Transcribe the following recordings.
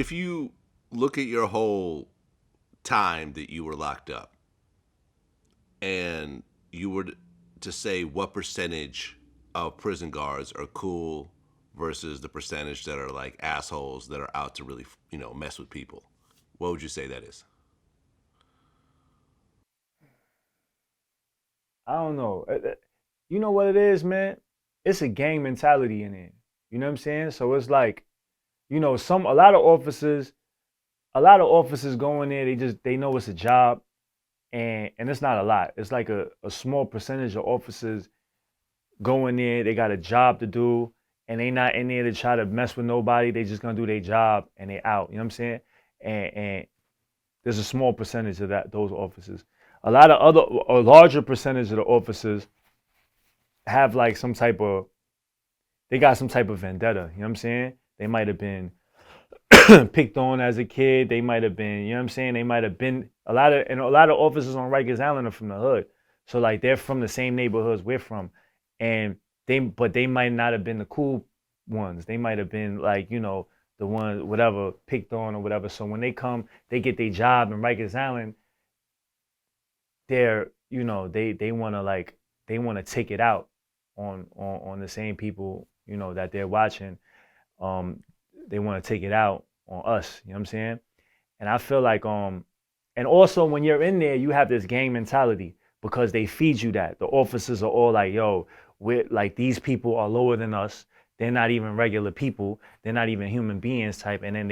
If you look at your whole time that you were locked up, and you were to say what percentage of prison guards are cool versus the percentage that are like assholes that are out to really, mess with people, what would you say that is? I don't know. You know what it is, man? It's a gang mentality in it. You know what I'm saying? So it's like, some a lot of officers go in there, they know it's a job, and it's not a lot. It's like a small percentage of officers go in there, they got a job to do, and they not in there to try to mess with nobody. They just gonna do their job and they out. You know what I'm saying? And there's a small percentage of those officers. A larger percentage of the officers have like they got some type of vendetta. You know what I'm saying? They might have been picked on as a kid. They might have been, you know what I'm saying? They might have been a lot of officers on Rikers Island are from the hood. So like they're from the same neighborhoods we're from. And they might not have been the cool ones. They might have been like, the one whatever picked on or whatever. So when they come, they get their job in Rikers Island, they wanna they wanna take it out on the same people, that they're watching. Um they wanna take it out on us, you know what I'm saying? And I feel like and also when you're in there, you have this gang mentality because they feed you that. The officers are all like, yo, we're like these people are lower than us. They're not even regular people. They're not even human beings type. And then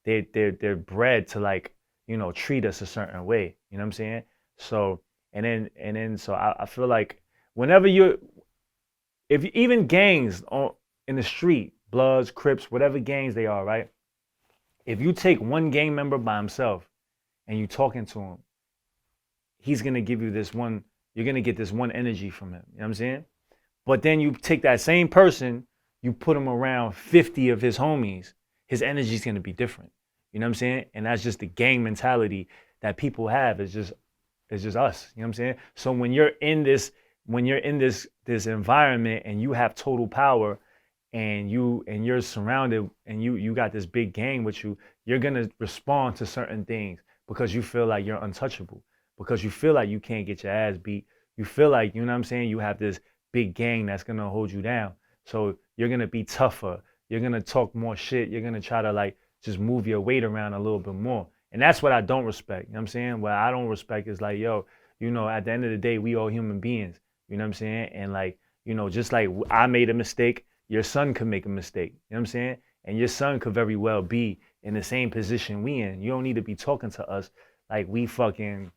they're bred to like, treat us a certain way. You know what I'm saying? So so I feel like whenever you if even gangs in the street, Bloods, Crips, whatever gangs they are, right? If you take one gang member by himself and you talking to him, he's gonna give you this one. You're gonna get this one energy from him. You know what I'm saying? But then you take that same person, you put him around 50 of his homies, his energy's gonna be different. You know what I'm saying? And that's just the gang mentality that people have. It's just us. You know what I'm saying? So when you're in this environment and you have total power and you're surrounded and you got this big gang with you, you're gonna respond to certain things because you feel like you're untouchable, because you feel like you can't get your ass beat. You feel like, you know what I'm saying, you have this big gang that's gonna hold you down. So you're gonna be tougher. You're gonna talk more shit. You're gonna try to like just move your weight around a little bit more. And that's what I don't respect. You know what I'm saying? What I don't respect is like, yo, at the end of the day, we all human beings. You know what I'm saying? And like, just like I made a mistake, your son could make a mistake. You know what I'm saying? And your son could very well be in the same position we in. You don't need to be talking to us like we animals.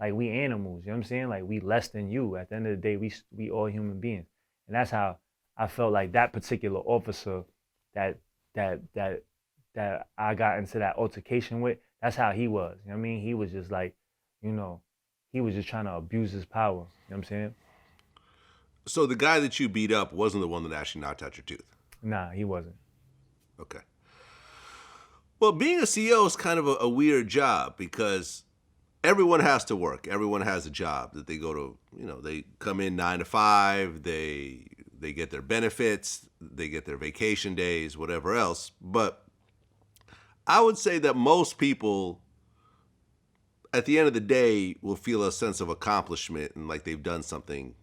You know what I'm saying? Like we less than you. At the end of the day, we all human beings. And that's how I felt like that particular officer that that that that I got into that altercation with, that's how he was. You know what I mean? He was just like, you know, he was just trying to abuse his power. You know what I'm saying? So the guy that you beat up wasn't the one that actually knocked out your tooth. Nah, he wasn't. Okay. Well, being a CEO is kind of a weird job because everyone has to work. Everyone has a job that they go to. They come in 9 to 5. They get their benefits. They get their vacation days, whatever else. But I would say that most people, at the end of the day, will feel a sense of accomplishment and like they've done something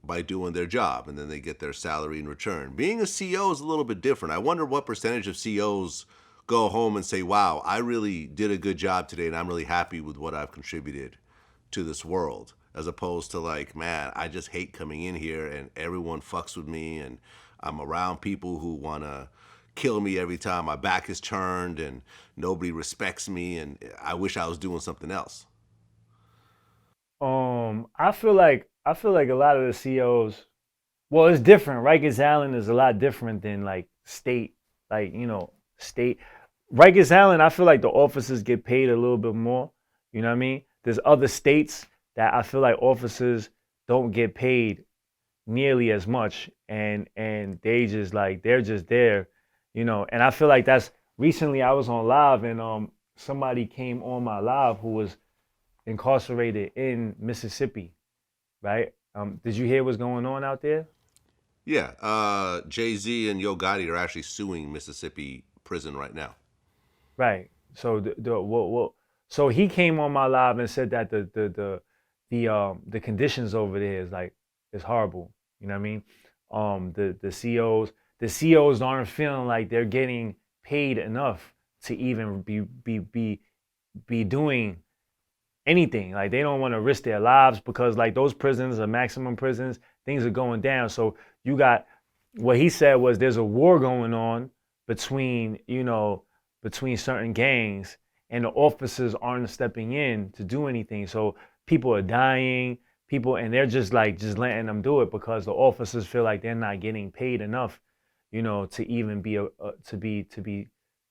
by doing their job, and then they get their salary in return. Being a CEO is a little bit different. I wonder what percentage of CEOs go home and say, wow, I really did a good job today and I'm really happy with what I've contributed to this world, as opposed to like, man, I just hate coming in here and everyone fucks with me and I'm around people who want to kill me every time my back is turned and nobody respects me and I wish I was doing something else. I feel like a lot of the CEOs. Well, it's different. Rikers Island is a lot different than like state, like state. Rikers Island, I feel like the officers get paid a little bit more. You know what I mean? There's other states that I feel like officers don't get paid nearly as much, and they're just there, And I feel like that's recently I was on live and somebody came on my live who was incarcerated in Mississippi, right? Did you hear what's going on out there? Yeah, Jay-Z and Yo Gotti are actually suing Mississippi prison right now. Right. So so he came on my live and said that the conditions over there is horrible. You know what I mean? The COs aren't feeling like they're getting paid enough to even be doing anything. Like they don't want to risk their lives because like those prisons are maximum prisons, things are going down. So you got what he said was there's a war going on between, between certain gangs and the officers aren't stepping in to do anything. So people are dying, people and they're just letting them do it because the officers feel like they're not getting paid enough, to even be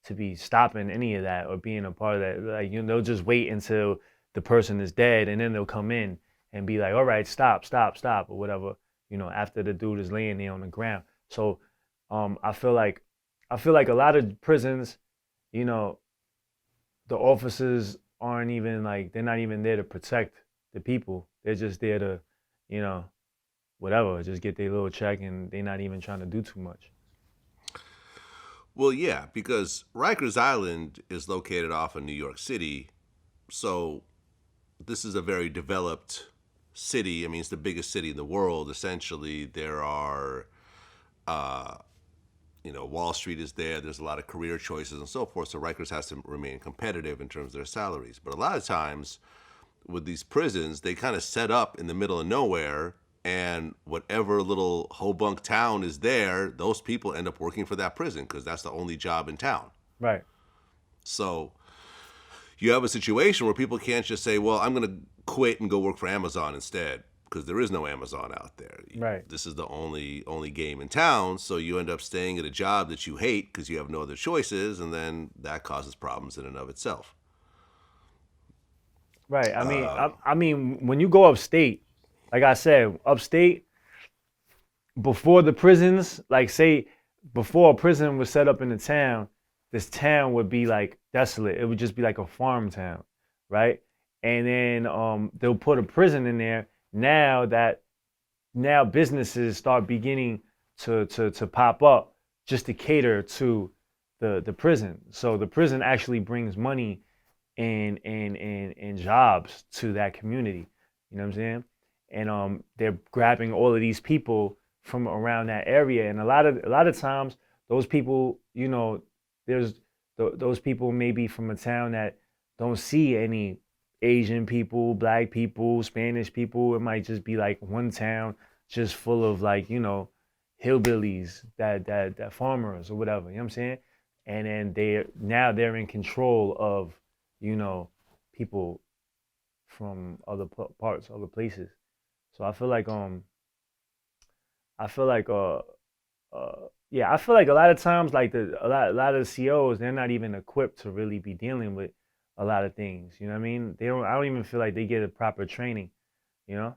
to be stopping any of that or being a part of that. Like, they'll just wait until the person is dead and then they'll come in and be like, all right, stop, stop, stop, or whatever, after the dude is laying there on the ground. So I feel like a lot of prisons, you know, the officers aren't even like they're not even there to protect the people. They're just there to, you know, whatever, just get their little check and they're not even trying to do too much. Well, yeah, because Rikers Island is located off of New York City, so this is a very developed city. I mean, it's the biggest city in the world. Essentially, there are, uh, Wall Street is there. There's a lot of career choices and so forth. So Rikers has to remain competitive in terms of their salaries. But a lot of times with these prisons, they kind of set up in the middle of nowhere, and whatever little hobunk town is there, those people end up working for that prison because that's the only job in town. Right. So you have a situation where people can't just say, well, I'm going to quit and go work for Amazon instead, because there is no Amazon out there. Right. This is the only game in town, so you end up staying at a job that you hate because you have no other choices, and then that causes problems in and of itself. Right. I mean, Uh, I mean, when you go upstate, like I said, upstate before the prisons, like say before a prison was set up in the town, this town would be like desolate. It would just be like a farm town, right? And then they'll put a prison in there. Now businesses start beginning to pop up just to cater to the prison. So the prison actually brings money and jobs to that community. You know what I'm saying? And they're grabbing all of these people from around that area, and a lot of times those people, there's those people maybe from a town that don't see any Asian people, black people, Spanish people. It might just be like one town just full of like, hillbillies that farmers or whatever. You know what I'm saying? And then they're in control of, people from other parts, other places. So I feel like yeah, I feel like a lot of times like a lot of the COs, they're not even equipped to really be dealing with a lot of things. You know what I mean? I don't even feel like they get a proper training, you know?